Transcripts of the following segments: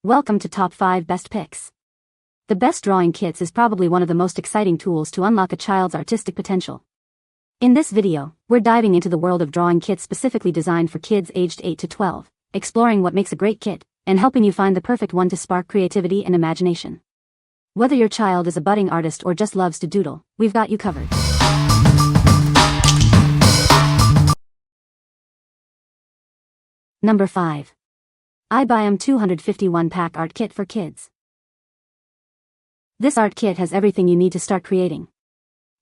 Welcome to Top 5 Best Picks. The best drawing kits is probably one of the most exciting tools to unlock a child's artistic potential. In this video, we're diving into the world of drawing kits specifically designed for kids aged 8 to 12, exploring what makes a great kit, and helping you find the perfect one to spark creativity and imagination. Whether your child is a budding artist or just loves to doodle, we've got you covered. Number 5. iBayam 251 Pack Art Kit for Kids. This art kit has everything you need to start creating.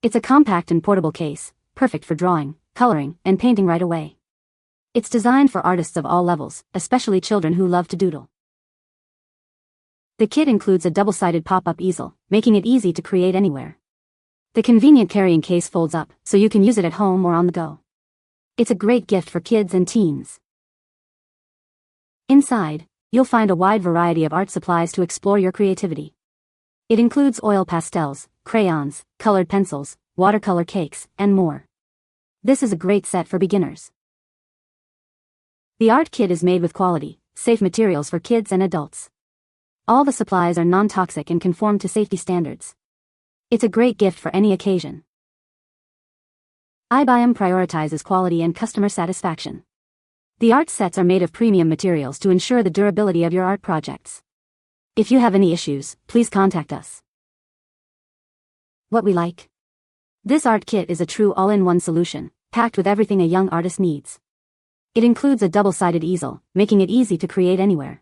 It's a compact and portable case, perfect for drawing, coloring, and painting right away. It's designed for artists of all levels, especially children who love to doodle. The kit includes a double-sided pop-up easel, making it easy to create anywhere. The convenient carrying case folds up, so you can use it at home or on the go. It's a great gift for kids and teens. Inside, you'll find a wide variety of art supplies to explore your creativity. It includes oil pastels, crayons, colored pencils, watercolor cakes, and more. This is a great set for beginners. The art kit is made with quality, safe materials for kids and adults. All the supplies are non-toxic and conform to safety standards. It's a great gift for any occasion. iBayam prioritizes quality and customer satisfaction. The art sets are made of premium materials to ensure the durability of your art projects. If you have any issues, please contact us. What we like? This art kit is a true all-in-one solution, packed with everything a young artist needs. It includes a double-sided easel, making it easy to create anywhere.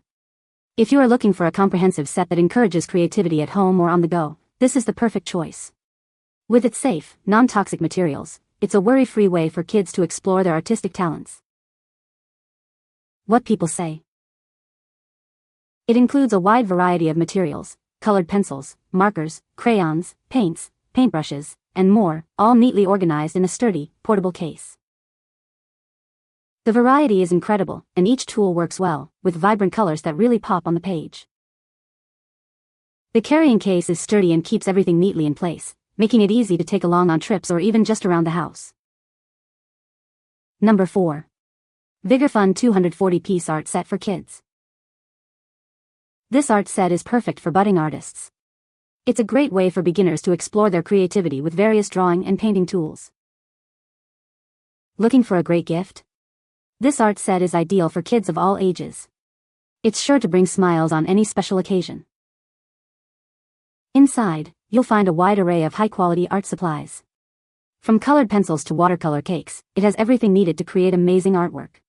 If you are looking for a comprehensive set that encourages creativity at home or on the go, this is the perfect choice. With its safe, non-toxic materials, it's a worry-free way for kids to explore their artistic talents. What people say. It includes a wide variety of materials, colored pencils, markers, crayons, paints, paintbrushes, and more, all neatly organized in a sturdy, portable case. The variety is incredible, and each tool works well, with vibrant colors that really pop on the page. The carrying case is sturdy and keeps everything neatly in place, making it easy to take along on trips or even just around the house. Number 4. VigorFun 240-piece art set for kids. This art set is perfect for budding artists. It's a great way for beginners to explore their creativity with various drawing and painting tools. Looking for a great gift? This art set is ideal for kids of all ages. It's sure to bring smiles on any special occasion. Inside, you'll find a wide array of high-quality art supplies. From colored pencils to watercolor cakes, it has everything needed to create amazing artwork.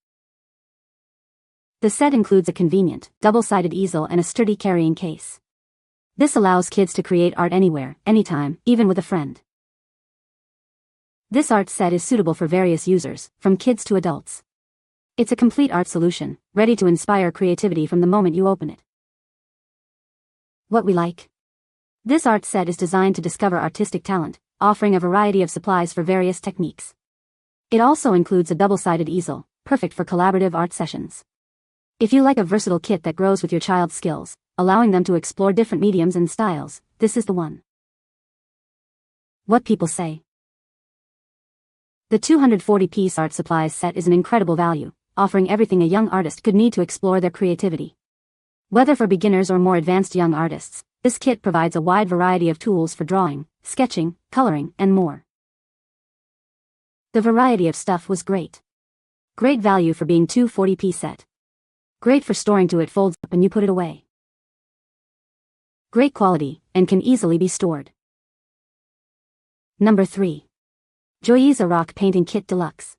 The set includes a convenient, double-sided easel and a sturdy carrying case. This allows kids to create art anywhere, anytime, even with a friend. This art set is suitable for various users, from kids to adults. It's a complete art solution, ready to inspire creativity from the moment you open it. What we like? This art set is designed to discover artistic talent, offering a variety of supplies for various techniques. It also includes a double-sided easel, perfect for collaborative art sessions. If you like a versatile kit that grows with your child's skills, allowing them to explore different mediums and styles, this is the one. What people say. The 240-piece art supplies set is an incredible value, offering everything a young artist could need to explore their creativity. Whether for beginners or more advanced young artists, this kit provides a wide variety of tools for drawing, sketching, coloring, and more. The variety of stuff was great. Great value for being 240-piece set. Great for storing too, it folds up and you put it away. Great quality, and can easily be stored. Number 3. JOYEZA Rock Painting Kit Deluxe.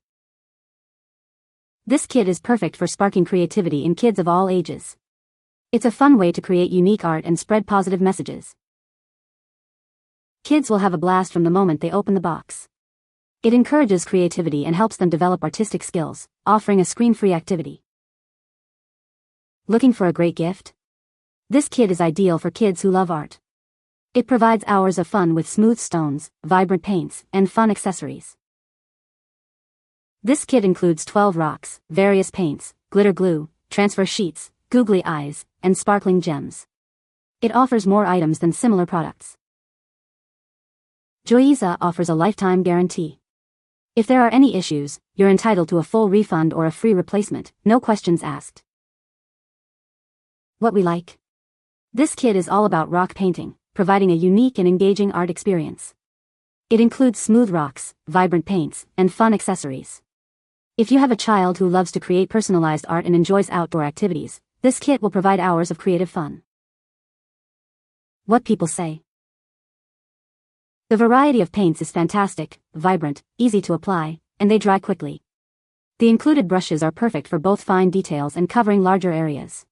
This kit is perfect for sparking creativity in kids of all ages. It's a fun way to create unique art and spread positive messages. Kids will have a blast from the moment they open the box. It encourages creativity and helps them develop artistic skills, offering a screen-free activity. Looking for a great gift? This kit is ideal for kids who love art. It provides hours of fun with smooth stones, vibrant paints, and fun accessories. This kit includes 12 rocks, various paints, glitter glue, transfer sheets, googly eyes, and sparkling gems. It offers more items than similar products. JOYEZA offers a lifetime guarantee. If there are any issues, you're entitled to a full refund or a free replacement, no questions asked. What we like? This kit is all about rock painting, providing a unique and engaging art experience. It includes smooth rocks, vibrant paints, and fun accessories. If you have a child who loves to create personalized art and enjoys outdoor activities, this kit will provide hours of creative fun. What people say. The variety of paints is fantastic, vibrant, easy to apply, and they dry quickly. The included brushes are perfect for both fine details and covering larger areas.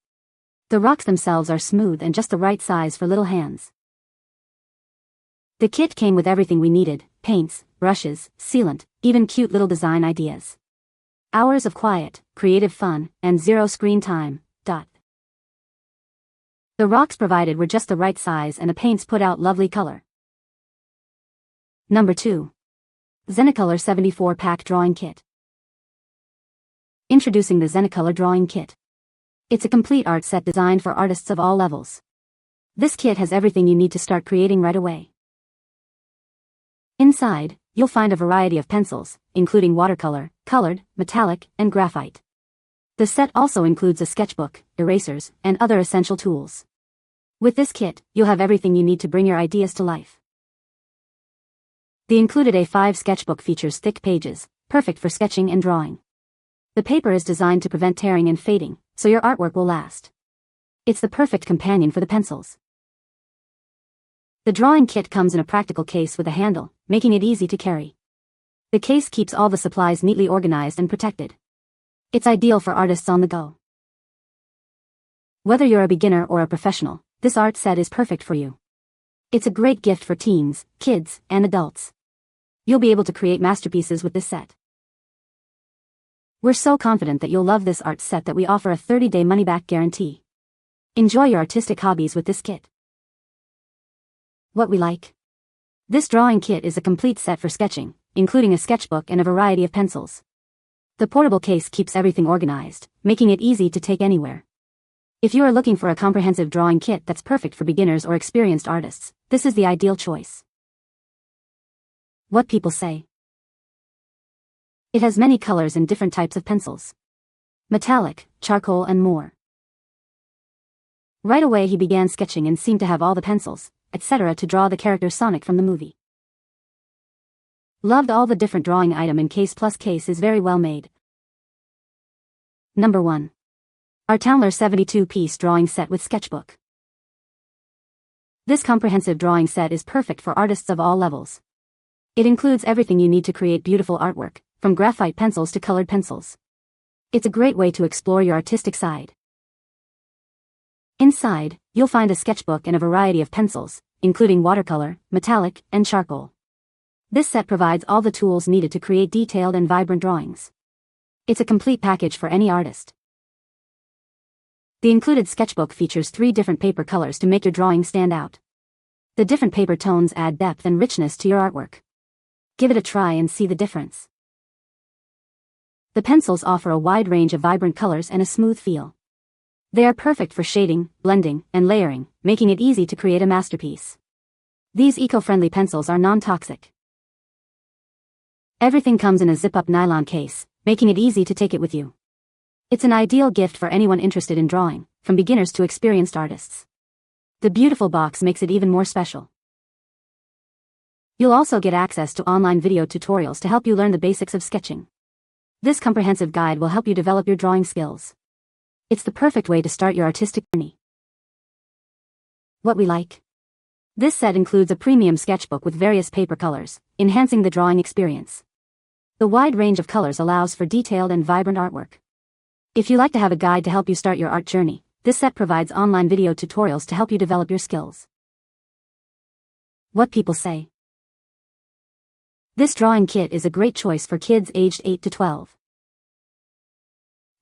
The rocks themselves are smooth and just the right size for little hands. The kit came with everything we needed: paints, brushes, sealant, even cute little design ideas. Hours of quiet, creative fun, and zero screen time. The rocks provided were just the right size and the paints put out lovely color. Number 2. Zenacolor 74-pack Drawing Kit. Introducing the Zenacolor Drawing Kit. It's a complete art set designed for artists of all levels. This kit has everything you need to start creating right away. Inside, you'll find a variety of pencils, including watercolor, colored, metallic, and graphite. The set also includes a sketchbook, erasers, and other essential tools. With this kit, you'll have everything you need to bring your ideas to life. The included A5 sketchbook features thick pages, perfect for sketching and drawing. The paper is designed to prevent tearing and fading, so your artwork will last. It's the perfect companion for the pencils. The drawing kit comes in a practical case with a handle, making it easy to carry. The case keeps all the supplies neatly organized and protected. It's ideal for artists on the go. Whether you're a beginner or a professional, this art set is perfect for you. It's a great gift for teens, kids, and adults. You'll be able to create masterpieces with this set. We're so confident that you'll love this art set that we offer a 30-day money-back guarantee. Enjoy your artistic hobbies with this kit. What we like. This drawing kit is a complete set for sketching, including a sketchbook and a variety of pencils. The portable case keeps everything organized, making it easy to take anywhere. If you are looking for a comprehensive drawing kit that's perfect for beginners or experienced artists, this is the ideal choice. What people say. It has many colors and different types of pencils. Metallic, charcoal, and more. Right away he began sketching and seemed to have all the pencils, etc. to draw the character Sonic from the movie. Loved all the different drawing item in case plus case is very well made. Number 1. Artownlar 72-piece drawing set with sketchbook. This comprehensive drawing set is perfect for artists of all levels. It includes everything you need to create beautiful artwork, from graphite pencils to colored pencils. It's a great way to explore your artistic side. Inside, you'll find a sketchbook and a variety of pencils, including watercolor, metallic, and charcoal. This set provides all the tools needed to create detailed and vibrant drawings. It's a complete package for any artist. The included sketchbook features 3 different paper colors to make your drawing stand out. The different paper tones add depth and richness to your artwork. Give it a try and see the difference. The pencils offer a wide range of vibrant colors and a smooth feel. They are perfect for shading, blending, and layering, making it easy to create a masterpiece. These eco-friendly pencils are non-toxic. Everything comes in a zip-up nylon case, making it easy to take it with you. It's an ideal gift for anyone interested in drawing, from beginners to experienced artists. The beautiful box makes it even more special. You'll also get access to online video tutorials to help you learn the basics of sketching. This comprehensive guide will help you develop your drawing skills. It's the perfect way to start your artistic journey. What we like. This set includes a premium sketchbook with various paper colors, enhancing the drawing experience. The wide range of colors allows for detailed and vibrant artwork. If you like to have a guide to help you start your art journey, this set provides online video tutorials to help you develop your skills. What people say. This drawing kit is a great choice for kids aged 8 to 12.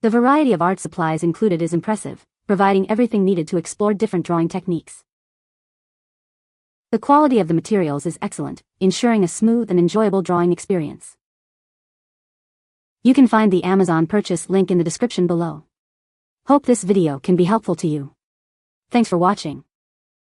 The variety of art supplies included is impressive, providing everything needed to explore different drawing techniques. The quality of the materials is excellent, ensuring a smooth and enjoyable drawing experience. You can find the Amazon purchase link in the description below. Hope this video can be helpful to you. Thanks for watching.